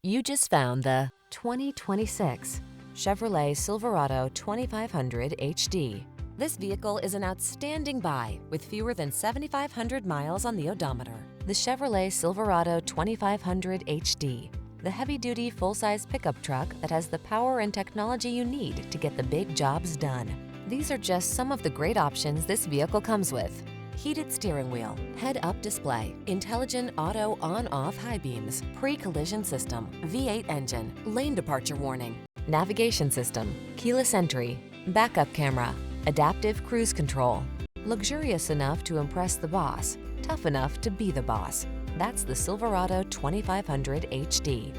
You just found the 2026 Chevrolet Silverado 2500 HD. This vehicle is an outstanding buy with fewer than 7,500 miles on the odometer. The Chevrolet Silverado 2500 HD, the heavy-duty full-size pickup truck that has the power and technology you need to get the big jobs done. These are just some of the great options this vehicle comes with: heated steering wheel, head-up display, intelligent auto on-off high beams, pre-collision system, V8 engine, lane departure warning, navigation system, keyless entry, backup camera, adaptive cruise control. Luxurious enough to impress the boss, tough enough to be the boss. That's the Silverado 2500 HD.